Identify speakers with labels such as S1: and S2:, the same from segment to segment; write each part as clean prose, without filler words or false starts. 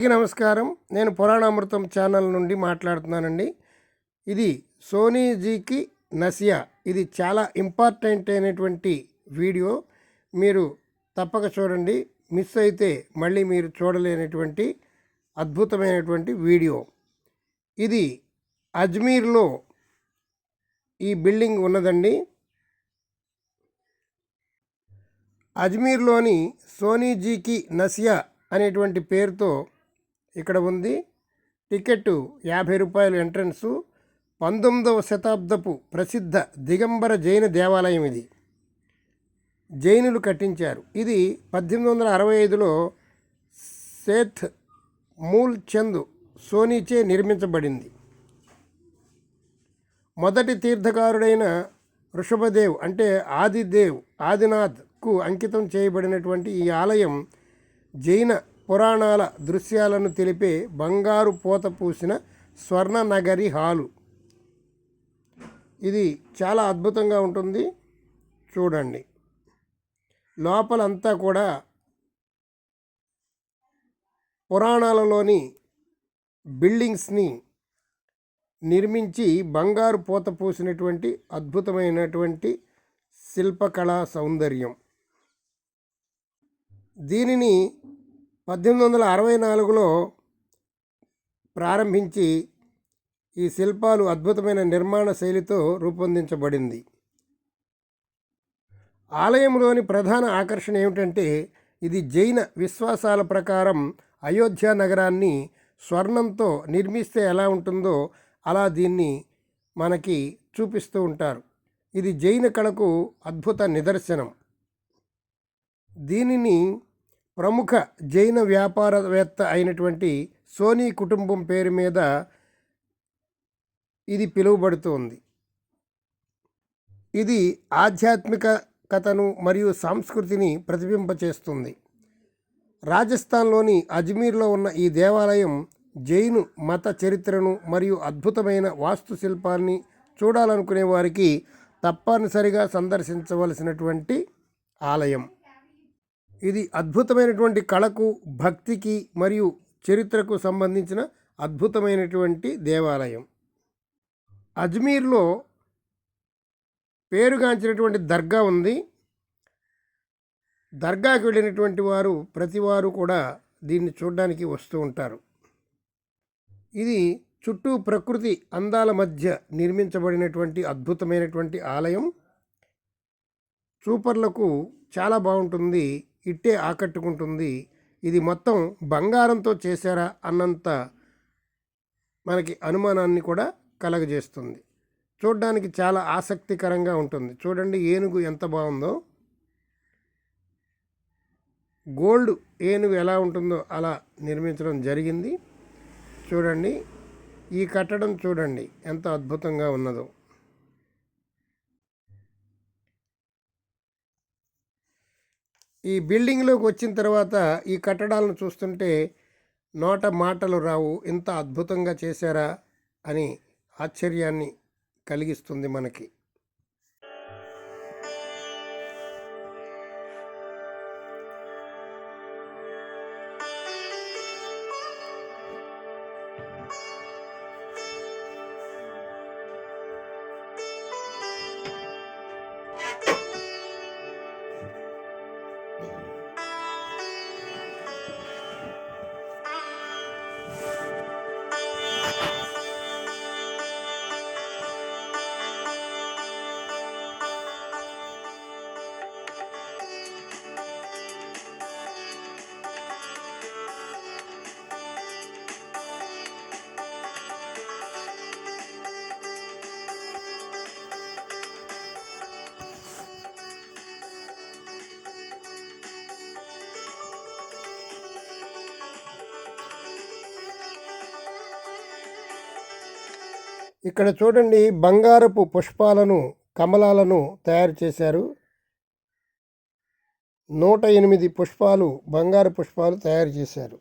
S1: నమస్కారం. నేను పురాణామృతం ఛానల్ నుండి మాట్లాడుతున్నానండి. ఇది సోనీజీకి నసియా. ఇది చాలా ఇంపార్టెంట్ అయినటువంటి వీడియో. మీరు తప్పక చూడండి. మిస్ అయితే మళ్ళీ మీరు చూడలేనటువంటి అద్భుతమైనటువంటి వీడియో. ఇది అజ్మీర్లో ఈ బిల్డింగ్ ఉన్నదండి. అజ్మీర్లోని సోనీజీకి నసియా అనేటువంటి పేరుతో ఇక్కడ ఉంది. టికెట్ 50 రూపాయలు ఎంట్రన్సు. 19వ శతాబ్దపు ప్రసిద్ధ దిగంబర జైన దేవాలయం ఇది. జైనులు కట్టించారు. ఇది 1865లో సేత్ మూల్ చంద్ సోనీచే నిర్మించబడింది. మొదటి తీర్థకారుడైన వృషభదేవ్ అంటే ఆదినాథ్కు అంకితం చేయబడినటువంటి ఈ ఆలయం జైన పురాణాల దృశ్యాలను తెలిపే బంగారు పూత పూసిన స్వర్ణ నగరి హాలు. ఇది చాలా అద్భుతంగా ఉంటుంది. చూడండి, లోపలంతా కూడా పురాణాలలోని బిల్డింగ్స్ని నిర్మించి బంగారు పూత పూసినటువంటి అద్భుతమైనటువంటి శిల్పకళా సౌందర్యం. దీనిని 1864లో ప్రారంభించి ఈ శిల్పాలు అద్భుతమైన నిర్మాణ శైలితో రూపొందించబడింది. ఆలయంలోని ప్రధాన ఆకర్షణ ఏమిటంటే, ఇది జైన విశ్వాసాల ప్రకారం అయోధ్య నగరాన్ని స్వర్ణంతో నిర్మిస్తే ఎలా ఉంటుందో అలా దీన్ని మనకి చూపిస్తూ ఉంటారు. ఇది జైన కళకు అద్భుత నిదర్శనం. దీనిని ప్రముఖ జైన వ్యాపారవేత్త అయినటువంటి సోనీ కుటుంబం పేరు మీద ఇది పిలువబడుతోంది. ఇది ఆధ్యాత్మికతను మరియు సంస్కృతిని ప్రతిబింబచేస్తుంది. రాజస్థాన్లోని అజ్మీర్లో ఉన్న ఈ దేవాలయం జైను మత చరిత్రను మరియు అద్భుతమైన వాస్తుశిల్పాన్ని చూడాలనుకునే వారికి తప్పనిసరిగా సందర్శించవలసినటువంటి ఆలయం. ఇది అద్భుతమైనటువంటి కళకు, భక్తికి మరియు చరిత్రకు సంబంధించిన అద్భుతమైనటువంటి దేవాలయం. అజ్మీర్లో పేరుగాంచినటువంటి దర్గా ఉంది. దర్గాకి వెళ్ళినటువంటి వారు ప్రతివారు కూడా దీన్ని చూడడానికి వస్తూ ఉంటారు. ఇది చుట్టూ ప్రకృతి అందాల మధ్య నిర్మించబడినటువంటి అద్భుతమైనటువంటి ఆలయం. చూపర్లకు చాలా బాగుంటుంది, ఇట్టే ఆకట్టుకుంటుంది. ఇది మొత్తం బంగారంతో చేశారా అన్నంత మనకి అనుమానాన్ని కూడా కలగజేస్తుంది. చూడడానికి చాలా ఆసక్తికరంగా ఉంటుంది. చూడండి, ఏనుగు ఎంత బాగుందో. గోల్డ్ ఏనుగు ఎలా ఉంటుందో అలా నిర్మించడం జరిగింది. చూడండి, ఈ కట్టడం చూడండి ఎంత అద్భుతంగా ఉన్నదో. ఈ బిల్డింగ్లోకి వచ్చిన తర్వాత ఈ కట్టడాలను చూస్తుంటే నోట మాటలు రావు. ఇంత అద్భుతంగా చేశారా అని ఆశ్చర్యాన్ని కలిగిస్తుంది మనకి. ఇక్కడ చూడండి, బంగారపు పుష్పాలను, కమలాలను తయారు చేశారు. 108 పుష్పాలు, బంగారు పుష్పాలు తయారు చేశారు.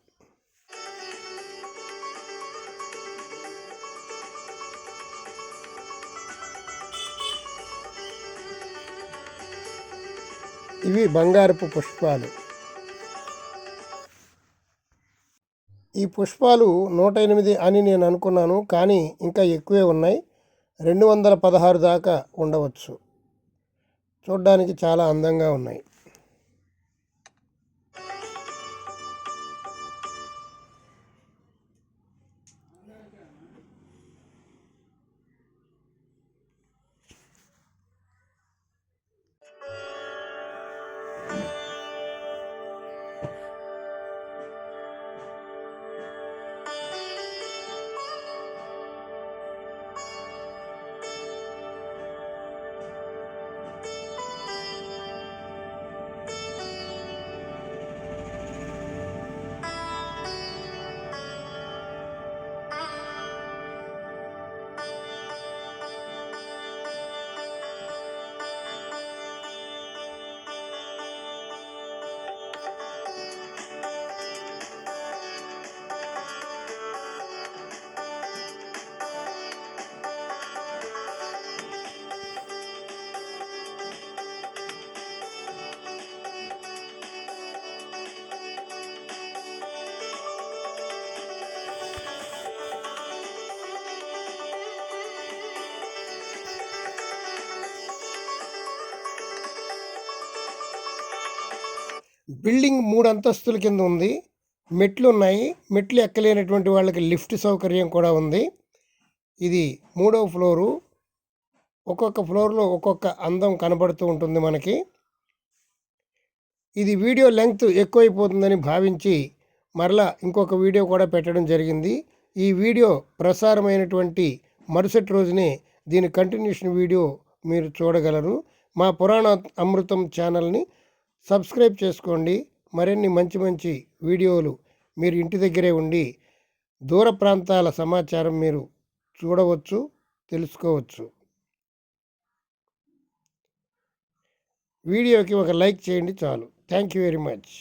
S1: ఇవి బంగారపు పుష్పాలు. ఈ పుష్పాలు 108 అని నేను అనుకున్నాను, కానీ ఇంకా ఎక్కువే ఉన్నాయి. 216 దాకా ఉండవచ్చు. చూడ్డానికి చాలా అందంగా ఉన్నాయి. బిల్డింగ్ 3 అంతస్తుల కింద ఉంది. మెట్లు ఉన్నాయి. మెట్లు ఎక్కలేనటువంటి వాళ్ళకి లిఫ్ట్ సౌకర్యం కూడా ఉంది. ఇది 3వ ఫ్లోరు. ఒక్కొక్క ఫ్లోర్లో ఒక్కొక్క అందం కనబడుతూ ఉంటుంది మనకి. ఇది వీడియో లెంగ్త్ ఎక్కువైపోతుందని భావించి మరలా ఇంకొక వీడియో కూడా పెట్టడం జరిగింది. ఈ వీడియో ప్రసారమైనటువంటి మరుసటి రోజునే దీని కంటిన్యూషన్ వీడియో మీరు చూడగలరు. మా పురాణ అమృతం ఛానల్ని సబ్స్క్రైబ్ చేసుకోండి. మరిన్ని మంచి మంచి వీడియోలు మీరు ఇంటి దగ్గరే ఉండి దూర ప్రాంతాల సమాచారం మీరు చూడవచ్చు, తెలుసుకోవచ్చు. వీడియోకి ఒక లైక్ చేయండి చాలు. Thank you very much.